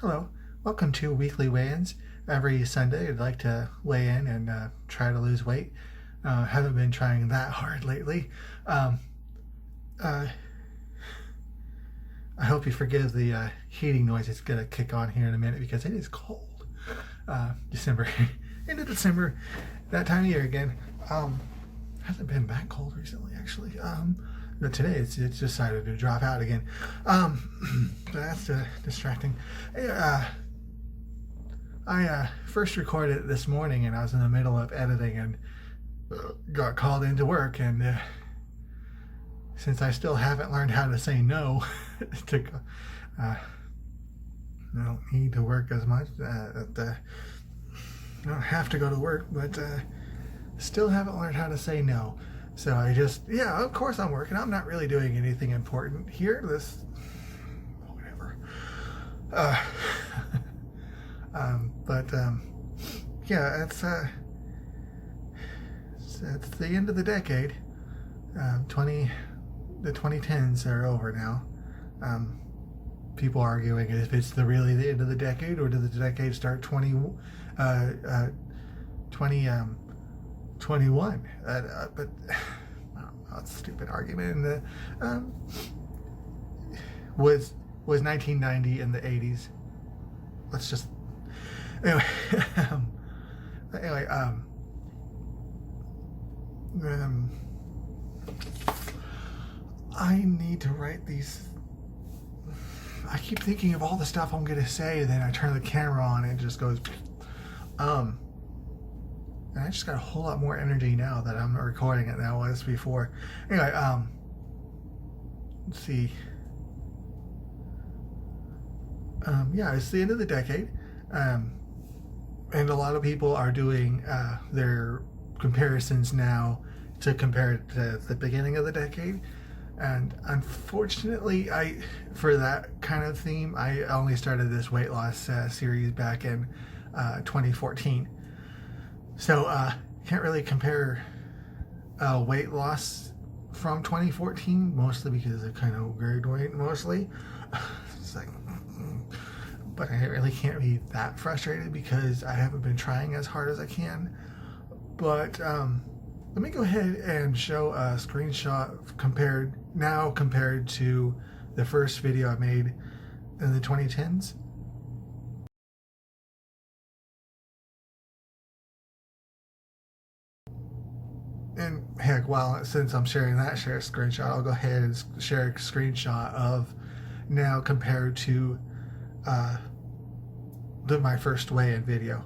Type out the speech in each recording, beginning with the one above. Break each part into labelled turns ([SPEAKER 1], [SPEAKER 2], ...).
[SPEAKER 1] Hello, welcome to Weekly Weigh-ins. Every Sunday I'd like to weigh in and try to lose weight. Haven't been trying that hard lately. Um, uh, I hope you forgive the heating noise. It's going to kick on here in a minute because it is cold. December, into December, that time of year again. Hasn't been that cold recently, actually. But today it's decided to drop out again. That's distracting. I first recorded it this morning, and I was in the middle of editing and got called into work. And since I still haven't learned how to say no, to I don't need to work as much. I don't have to go to work, but still haven't learned how to say no. So I just, yeah, of course I'm working. I'm not really doing anything important here. Whatever. But yeah, it's the end of the decade. The 2010s are over now. People arguing if it's really the end of the decade, or did the decade start 2021? But that's a stupid argument. And was 1990 in the 80s? Let's just anyway. Anyway, I need to write these. I keep thinking of all the stuff I'm gonna say, then I turn the camera on and it just goes. And I just got a whole lot more energy now that I'm recording it than I was before. Anyway, let's see. Yeah, it's the end of the decade. And a lot of people are doing their comparisons now to compare it to the beginning of the decade. And unfortunately, for that kind of theme, I only started this weight loss series back in 2014. So can't really compare weight loss from 2014, mostly because I kind of gained weight mostly. It's like, but I really can't be that frustrated because I haven't been trying as hard as I can. But let me go ahead and show a screenshot compared to the first video I made in the 2010s. And heck, since I'm sharing that screenshot, I'll go ahead and share a screenshot of now compared to my first weigh-in video.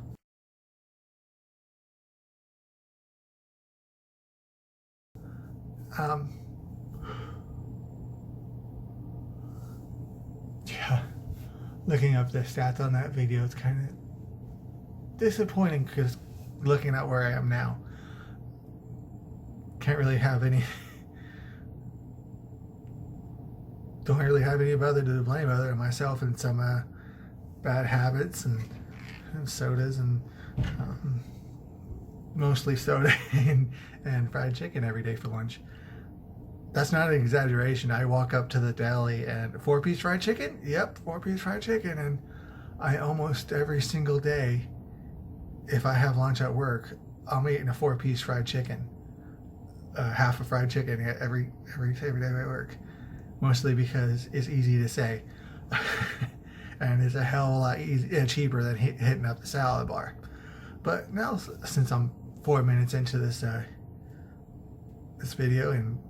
[SPEAKER 1] Yeah, looking up the stats on that video, it's kind of disappointing because looking at where I am now, can't really have any. Don't really have anybody to blame other than myself and some bad habits and sodas and mostly soda and fried chicken every day for lunch. That's not an exaggeration. I walk up to the deli and 4-piece fried chicken? Yep, 4-piece fried chicken. And I almost every single day, if I have lunch at work, I'm eating a 4-piece fried chicken. Half a fried chicken every day at work. Mostly because it's easy to say. And it's a hell of a lot cheaper than hitting up the salad bar. But now, since I'm 4 minutes into this video, and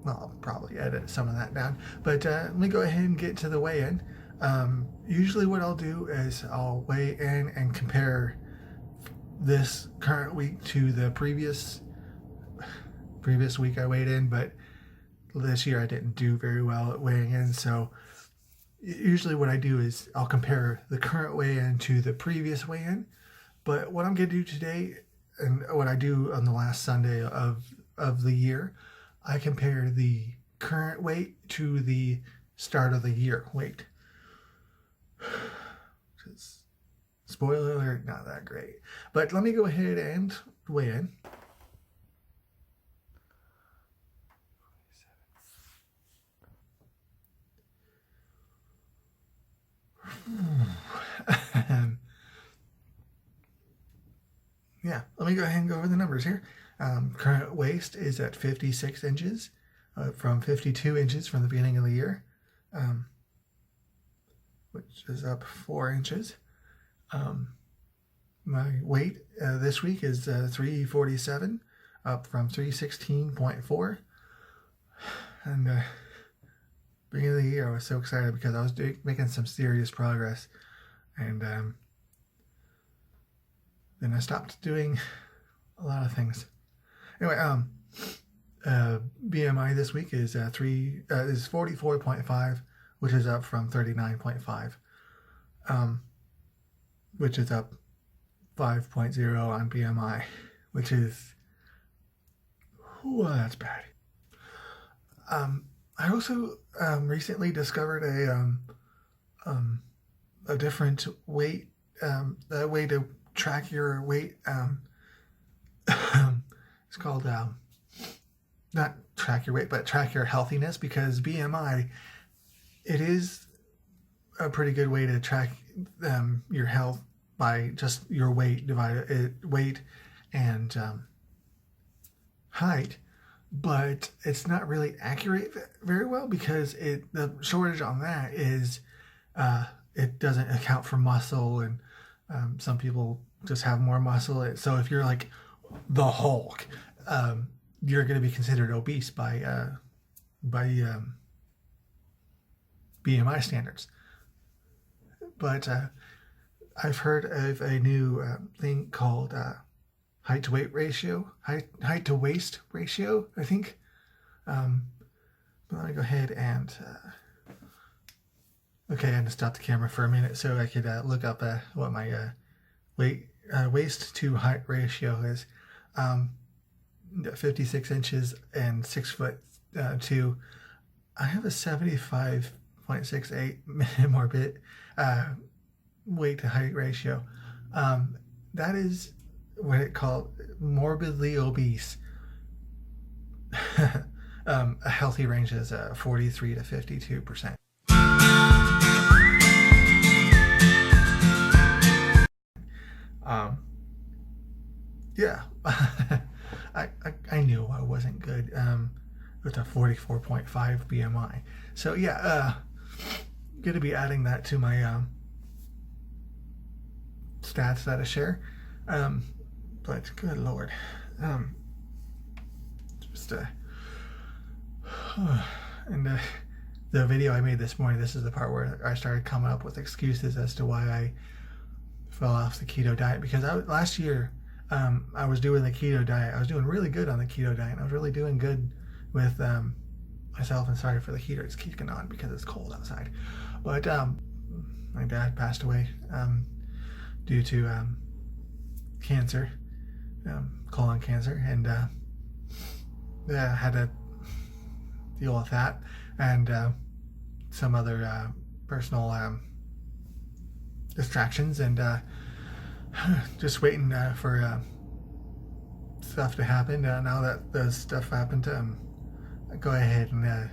[SPEAKER 1] well, I'll probably edit some of that down, but let me go ahead and get to the weigh-in. Usually what I'll do is I'll weigh in and compare this current week to the previous week I weighed in, but this year I didn't do very well at weighing in. So usually what I do is I'll compare the current weigh-in to the previous weigh-in. But what I'm going to do today, and what I do on the last Sunday of the year, I compare the current weight to the start of the year weight. Spoiler alert, not that great. But let me go ahead and weigh in. me go ahead and go over the numbers here. Current waist is at 56 inches, from 52 inches from the beginning of the year, which is up 4 inches. My weight this week is 347, up from 316.4. And beginning of the year, I was so excited because I was making some serious progress, and then I stopped doing a lot of things. Anyway, BMI this week is 44.5, which is up from 39.5, which is up 5.0 on BMI, which is, that's bad. I also recently discovered a different weight, a way to track your weight. It's called not track your weight, but track your healthiness, because BMI, it is a pretty good way to track your health by just your weight weight and height. But it's not really accurate very well, because the shortage on that is it doesn't account for muscle, and some people just have more muscle. So if you're like the Hulk, you're going to be considered obese by BMI standards. But I've heard of a new thing called height to weight ratio, height to waist ratio, I think. But let me go ahead and okay, I'm gonna stop the camera for a minute so I could look up what my waist to height ratio is. 56 inches and 6'2". I have a 75.68 morbid weight to height ratio. That is what it called morbidly obese. A healthy range is 43 to 52%. Yeah, I knew I wasn't good with a 44.5 BMI. So yeah, going to be adding that to my stats that I share. But good Lord, just and the video I made this morning, this is the part where I started coming up with excuses as to why I fell off the keto diet, because last year I was doing the keto diet. I was doing really good on the keto diet. I was really doing good with myself, and sorry for the heater, it's kicking on because it's cold outside. But my dad passed away due to cancer, colon cancer, and yeah, I had to deal with that, and some other personal distractions, and just waiting for stuff to happen. Now that the stuff happened, go ahead and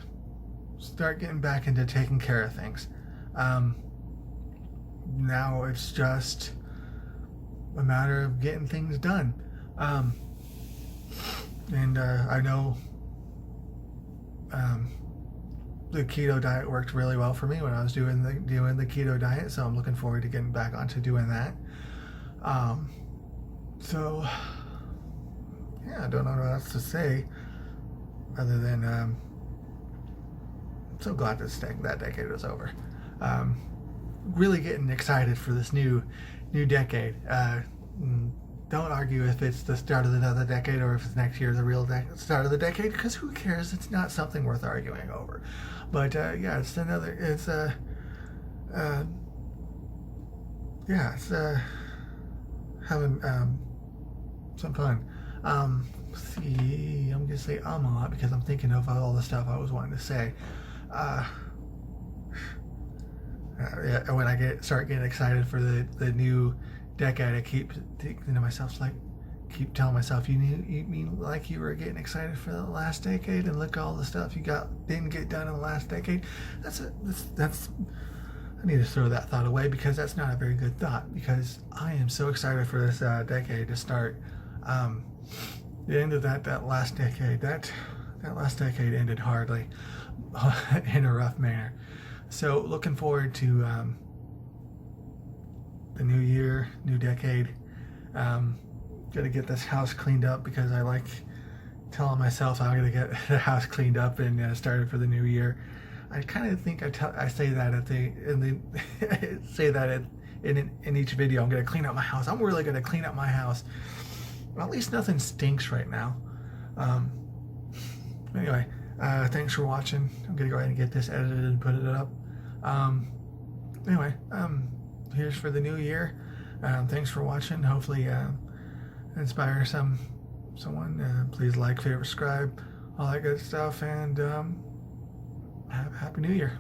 [SPEAKER 1] start getting back into taking care of things. Now it's just a matter of getting things done. And I know the keto diet worked really well for me when I was doing the keto diet, so I'm looking forward to getting back onto doing that. So yeah, I don't know what else to say other than I'm so glad that decade was over. Really getting excited for this new decade. Don't argue if it's the start of another decade or if it's next year the real start of the decade, because who cares? It's not something worth arguing over. But yeah, it's having some fun. See, I'm gonna say a lot because I'm thinking of all the stuff I was wanting to say. When I start getting excited for the new decade, I keep thinking to myself, keep telling myself, you mean like you were getting excited for the last decade, and look at all the stuff you didn't get done in the last decade. That's I need to throw that thought away, because that's not a very good thought, because I am so excited for this decade to start. Um, the end of that last decade, that last decade ended hardly, in a rough manner. So looking forward to the new year, new decade. Gotta get this house cleaned up because I like telling myself I'm gonna get the house cleaned up and started for the new year. I kind of think I say that say that in each video. I'm gonna clean up my house. I'm really gonna clean up my house. Well, at least nothing stinks right now. Anyway, thanks for watching. I'm gonna go ahead and get this edited and put it up. Anyway, here's for the new year. Thanks for watching. Hopefully, inspire someone. Please like, favorite, subscribe, all that good stuff, and happy New Year.